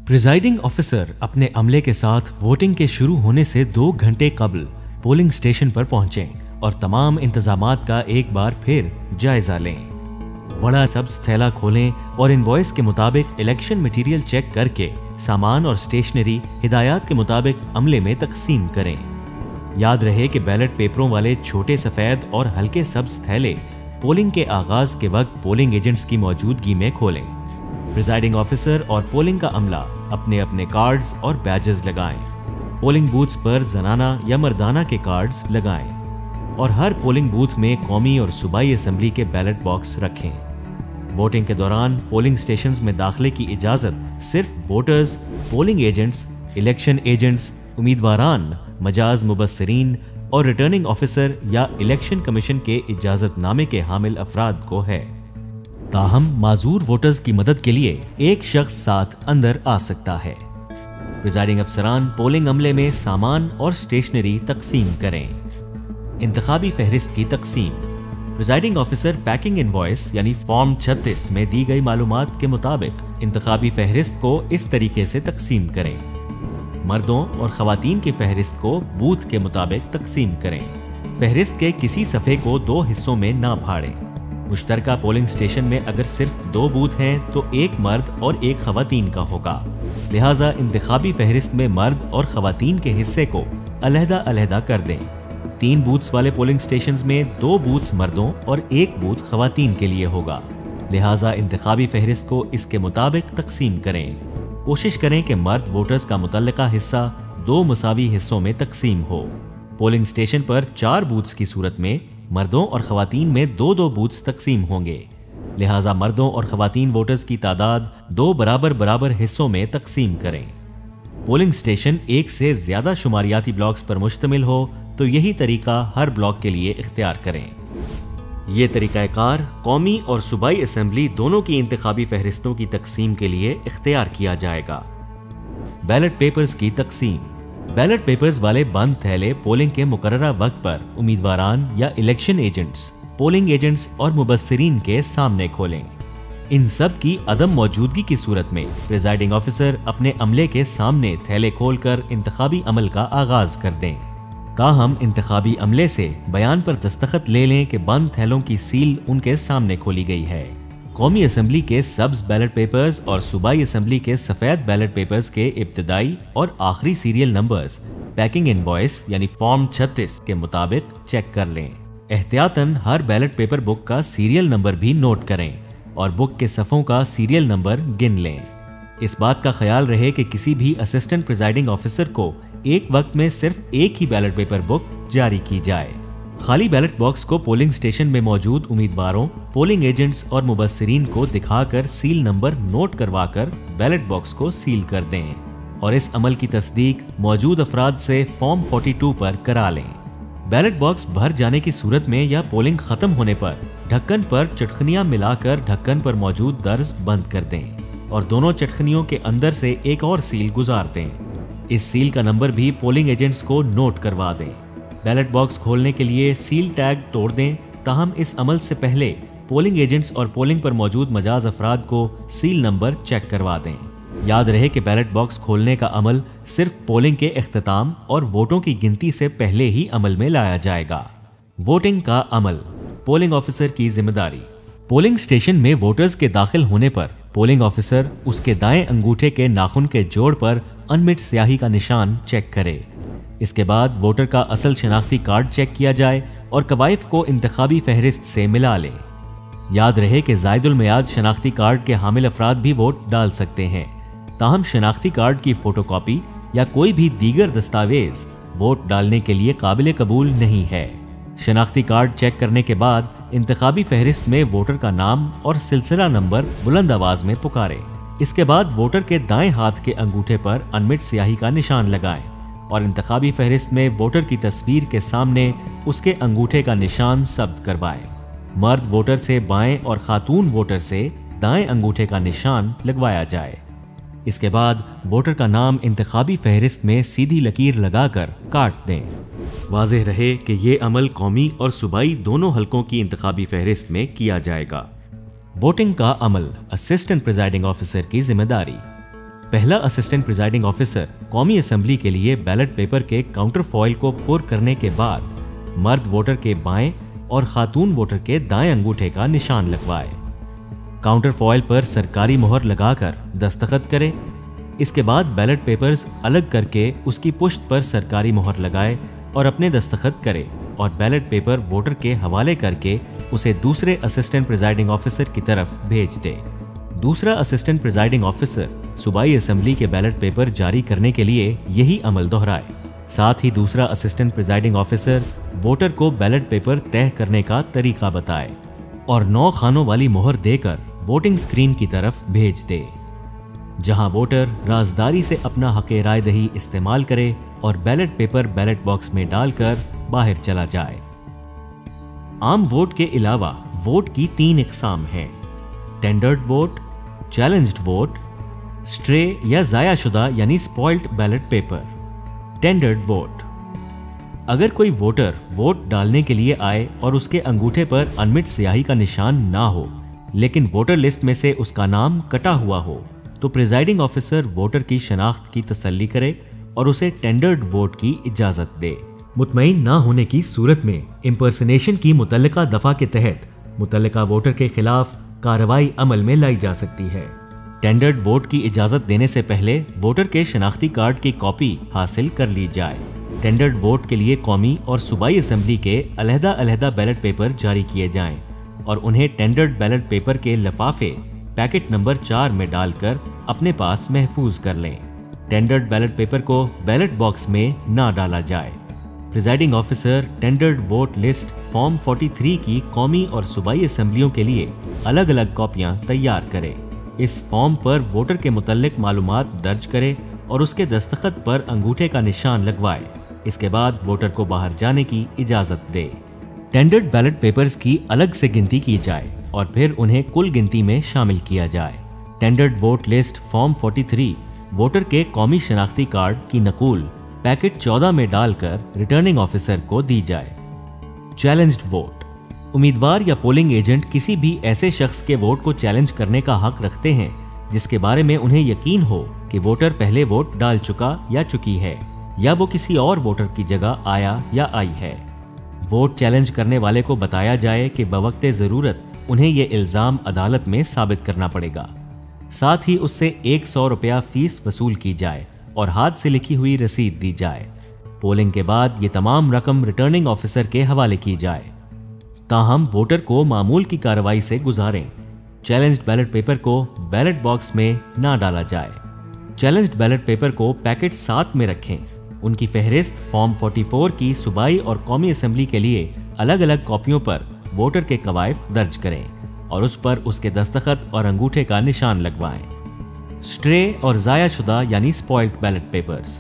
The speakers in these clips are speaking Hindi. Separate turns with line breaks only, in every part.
प्रिजाइडिंग ऑफिसर अपने अमले के साथ वोटिंग के शुरू होने से 2 घंटे कबल पोलिंग स्टेशन पर पहुंचें और तमाम इंतजामात का एक बार फिर जायजा लें। बड़ा सब्ज थैला खोलें और इनवॉइस के मुताबिक इलेक्शन मटेरियल चेक करके सामान और स्टेशनरी हिदायत के मुताबिक अमले में तकसीम करें। याद रहे कि बैलेट पेपरों वाले छोटे सफेद और हल्के सब्ज थैले पोलिंग के आगाज के वक्त पोलिंग एजेंट्स की मौजूदगी में खोलें। प्रिजाइडिंग ऑफिसर और पोलिंग का अमला अपने अपने कार्ड्स और बैजेस लगाएं। पोलिंग बूथ्स पर जनाना या मर्दाना के कार्ड्स लगाएं और हर पोलिंग बूथ में कौमी और सूबाई असेंबली के बैलेट बॉक्स रखें। वोटिंग के दौरान पोलिंग स्टेशंस में दाखिले की इजाजत सिर्फ voters, polling agents, election agents, उम्मीदवारान, मजाज मुबस्सिरीन और रिटर्निंग ऑफिसर या इलेक्शन कमीशन के इजाजतनामे के हामिल अफराद को है। ताहम माजूर वोटर्स की मदद के लिए एक शख्स साथ अंदर आ सकता है। प्रिजाइडिंग अफसरान पोलिंग अमले में सामान और स्टेशनरी तकसीम करें। इंतखाबी फहरिस्त की तकसीम। प्रिजाइडिंग ऑफिसर पैकिंग इनवॉइस यानी फॉर्म 36 में दी गई मालूमात के मुताबिक इंतखाबी फहरिस्त को इस तरीके से तकसीम करें। मर्दों और खवातीन की फहरिस्त को बूथ के मुताबिक तकसीम करें। फहरिस्त के किसी सफ़े को 2 हिस्सों में ना फाड़ें। मुश्तरका पोलिंग स्टेशन में अगर सिर्फ 2 बूथ हैं तो एक मर्द और एक खवातीन का होगा, लिहाजा इंतखाबी फहरिस्त में मर्द और खवातीन के हिस्से को अलहदा-अलहदा कर दें। 3 बूथ्स वाले पोलिंग स्टेशंस में 2 बूथ्स मर्दों और 1 बूथ खवातीन के लिए होगा, लिहाजा इंतखाबी फहरिस्त को इसके मुताबिक तकसीम करें। कोशिश करें कि मर्द वोटर्स का मुतल्लिका हिस्सा 2 मुसावी हिस्सों में तकसीम हो। पोलिंग स्टेशन पर 4 बूथ्स की सूरत में मर्दों और खवातीन में 2-2 बूथ्स तकसीम होंगे, लिहाजा मर्दों और खवातीन वोटर्स की तादाद 2 बराबर हिस्सों में तकसीम करें। पोलिंग स्टेशन एक से ज्यादा शुमारियाती ब्लॉक्स पर मुश्तमिल हो तो यही तरीका हर ब्लॉक के लिए इख्तियार करें। ये तरीकाकार कौमी और सूबाई असेंबली दोनों की इंतखाबी फहरिस्तों की तकसीम के लिए इख्तियार किया जाएगा। बैलेट पेपर्स की तकसीम। बैलेट पेपर्स वाले बंद थैले पोलिंग के मुकर्ररा वक्त पर उम्मीदवारान या इलेक्शन एजेंट्स, पोलिंग एजेंट्स और मुबस्सिरीन के सामने खोलें। इन सब की अदम मौजूदगी की सूरत में प्रिजाइडिंग ऑफिसर अपने अमले के सामने थैले खोलकर इंतखाबी अमल का आगाज कर दें। ताहम इंतखाबी अमले से बयान पर दस्तखत ले लें कि बंद थैलों की सील उनके सामने खोली गई है। कौमी असेंबली के सब्ज बैलेट पेपर्स और सूबाई असेंबली के सफेद बैलेट पेपर्स के इब्तिदाई और आखिरी सीरियल नंबर्स पैकिंग इनवॉइस यानी फॉर्म 36 के मुताबिक चेक कर लें। एहतियातन हर बैलेट पेपर बुक का सीरियल नंबर भी नोट करें और बुक के सफ़ों का सीरियल नंबर गिन लें। इस बात का ख्याल रहे कि किसी भी असिस्टेंट प्रिजाइडिंग ऑफिसर को एक वक्त में सिर्फ एक ही बैलेट पेपर बुक जारी की जाए। खाली बैलेट बॉक्स को पोलिंग स्टेशन में मौजूद उम्मीदवारों, पोलिंग एजेंट्स और मुबस्सिरीन को दिखाकर सील नंबर नोट करवाकर बैलेट बॉक्स को सील कर दें और इस अमल की तस्दीक मौजूद अफराद से फॉर्म 42 पर करा लें। बैलेट बॉक्स भर जाने की सूरत में या पोलिंग खत्म होने पर ढक्कन पर चटखनियां मिलाकर ढक्कन पर मौजूद दर्ज बंद कर दें और दोनों चटखनियों के अंदर से एक और सील गुजार दें। इस सील का नंबर भी पोलिंग एजेंट्स को नोट करवा दें। बैलेट बॉक्स खोलने के लिए सील टैग तोड़ दें। ताहम इस अमल से पहले पोलिंग एजेंट्स और पोलिंग पर मौजूद मजाज अफराद को सील नंबर चेक करवा दें। याद रहे कि बैलेट बॉक्स खोलने का अमल सिर्फ पोलिंग के इख्तिताम और वोटों की गिनती से पहले ही अमल में लाया जाएगा। वोटिंग का अमल। पोलिंग ऑफिसर की जिम्मेदारी। पोलिंग स्टेशन में वोटर्स के दाखिल होने पर पोलिंग ऑफिसर उसके दाएं अंगूठे के नाखून के जोड़ पर अनमिट स्याही का निशान चेक करे। इसके बाद वोटर का असल शनाख्ती कार्ड चेक किया जाए और कवायफ को इंतखाबी फहरिस्त से मिला ले। याद रहे कि ज़ायदुल मियाद शनाख्ती कार्ड के हामिल अफराद भी वोट डाल सकते हैं। ताहम शनाख्ती कार्ड की फोटोकॉपी या कोई भी दीगर दस्तावेज वोट डालने के लिए काबिल कबूल नहीं है। शनाख्ती कार्ड चेक करने के बाद इंतखाबी फहरिस्त में वोटर का नाम और सिलसिला नंबर बुलंद आवाज में पुकारे। इसके बाद वोटर के दाएं हाथ के अंगूठे पर अनमिट स्याही का निशान लगाएं और इंतखाबी फहरिस्त में वोटर की तस्वीर के सामने उसके अंगूठे का निशान सब्त करवाएं। मर्द वोटर से बाएं और खातून वोटर से दाएं अंगूठे का निशान लगवाया जाए। इसके बाद वोटर का नाम इंतखाबी फहरिस्त में सीधी लकीर लगाकर काट दें। वाज़ेह रहे कि ये अमल कौमी और सूबाई दोनों हलकों की इंतखाबी फहरिस्त में किया जाएगा। वोटिंग का अमल। असिस्टेंट प्रिजाइडिंग ऑफिसर की जिम्मेदारी। पहला असिस्टेंट प्रिजाइडिंग ऑफिसर कौमी असेंबली के लिए बैलेट पेपर के काउंटर फॉइल को पुर करने के बाद मर्द वोटर के बाएं और खातून वोटर के दाएं अंगूठे का निशान लगवाए। काउंटर फॉइल पर सरकारी मोहर लगाकर दस्तखत करे। इसके बाद बैलेट पेपर्स अलग करके उसकी पुश्त पर सरकारी मोहर लगाए और अपने दस्तखत करे और बैलेट पेपर वोटर के हवाले करके उसे दूसरे असिस्टेंट प्रिजाइडिंग ऑफिसर की तरफ भेज दे। दूसरा असिस्टेंट प्रिजाइडिंग ऑफिसर सूबाई असेंबली के बैलेट पेपर जारी करने के लिए यही अमल दोहराए। साथ ही दूसरा असिस्टेंट प्रिजाइडिंग ऑफिसर वोटर को बैलेट पेपर तय करने का तरीका बताए और 9 खानों वाली मोहर देकर वोटिंग स्क्रीन की तरफ भेज दे, जहां वोटर राजदारी से अपना हक़ राय दही इस्तेमाल करे और बैलेट पेपर बैलेट बॉक्स में डालकर बाहर चला जाए। आम वोट के अलावा वोट की 3 इकसाम हैं: tendered vote, challenged vote, stray या जाया शुदा यानी spoiled ballot paper. Tendered vote: अगर कोई वोटर वोट डालने के लिए आए और उसके अंगूठे पर अनमिट स्याही का निशान ना हो, लेकिन वोटर लिस्ट में से उसका नाम कटा हुआ हो, तो प्रिजाइडिंग ऑफिसर वोटर की शनाख्त की तसल्ली करे और उसे टेंडर्ड वोट की इजाजत दे। मुतमईन ना होने की सूरत में इम्पर्सनेशन की मुतल्लिका दफा के तहत मुतल्लिका वोटर के खिलाफ कार्रवाई अमल में लाई जा सकती है। टेंडर्ड वोट की इजाजत देने से पहले वोटर के शनाख्ती कार्ड की कॉपी हासिल कर ली जाए। टेंडर्ड वोट के लिए कौमी और सूबाई असेंबली के अलहदा बैलेट पेपर जारी किए जाएं और उन्हें टेंडर्ड बैलेट पेपर के लिफाफे पैकेट नंबर 4 में डालकर अपने पास महफूज कर लें। टेंडर्ड बैलेट पेपर को बैलेट बॉक्स में ना डाला जाए। Presiding officer tendered vote list form 43 की कौमी और सूबाई असेंबलियों के लिए अलग अलग कॉपियां तैयार करे। इस फॉर्म पर वोटर के मुतल्लिक मालूमात दर्ज करे और उसके दस्तखत पर अंगूठे का निशान लगवाए। इसके बाद वोटर को बाहर जाने की इजाजत दे। टेंडर्ड बैलेट पेपर्स की अलग से गिनती की जाए और फिर उन्हें कुल गिनती में शामिल किया जाए। Tendered vote list form 43 voter के कौमी शनाख्ती कार्ड की नकूल पैकेट 14 में डालकर रिटर्निंग ऑफिसर को दी जाए। चैलेंज्ड वोट: उम्मीदवार या पोलिंग एजेंट किसी भी ऐसे शख्स के वोट को चैलेंज करने का हक रखते हैं जिसके बारे में उन्हें यकीन हो कि वोटर पहले वोट डाल चुका या चुकी है या वो किसी और वोटर की जगह आया या आई है। वोट चैलेंज करने वाले को बताया जाए कि बवक्ते ज़रूरत उन्हें ये इल्ज़ाम अदालत में साबित करना पड़ेगा। साथ ही उससे 100 रुपया फीस वसूल की जाए और हाथ से लिखी हुई रसीद दी जाए। पोलिंग के बाद ये तमाम रकम रिटर्निंग ऑफिसर के हवाले की जाए। ताहम वोटर को मामूल की कार्रवाई से गुजारें। चैलेंज्ड बैलेट पेपर को बैलेट बॉक्स में ना डाला जाए। चैलेंज्ड बैलेट पेपर को पैकेट 7 में रखें। उनकी फहरिस्त फॉर्म 44 की सूबाई और कौमी असेंबली के लिए अलग अलग कॉपियों पर वोटर के कवायफ दर्ज करें और उस पर उसके दस्तखत और अंगूठे का निशान लगवाएं। स्ट्रे और जाया शुदा यानी स्पॉइल्ड बैलेट पेपर्स: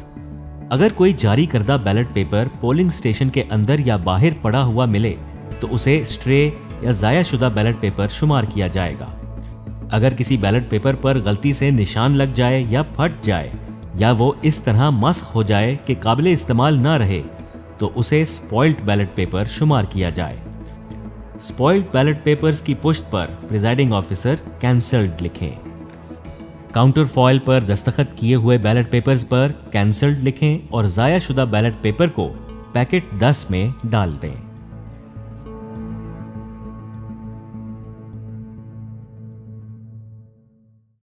अगर कोई जारी करदा बैलेट पेपर पोलिंग स्टेशन के अंदर या बाहर पड़ा हुआ मिले तो उसे स्ट्रे या जाया शुदा बैलेट पेपर शुमार किया जाएगा। अगर किसी बैलेट पेपर पर गलती से निशान लग जाए या फट जाए या वो इस तरह मस्ख हो जाए कि काबिल इस्तेमाल ना रहे तो उसे स्पॉइल्ड बैलेट पेपर शुमार किया जाए। स्पॉइल्ड बैलेट पेपर्स की पुश्त पर प्रिजाइडिंग ऑफिसर कैंसल्ड लिखें। काउंटर फॉइल पर दस्तखत किए हुए बैलेट पेपर्स पर कैंसल्ड लिखें और जाया शुदा बैलेट पेपर को पैकेट 10 में डाल दें।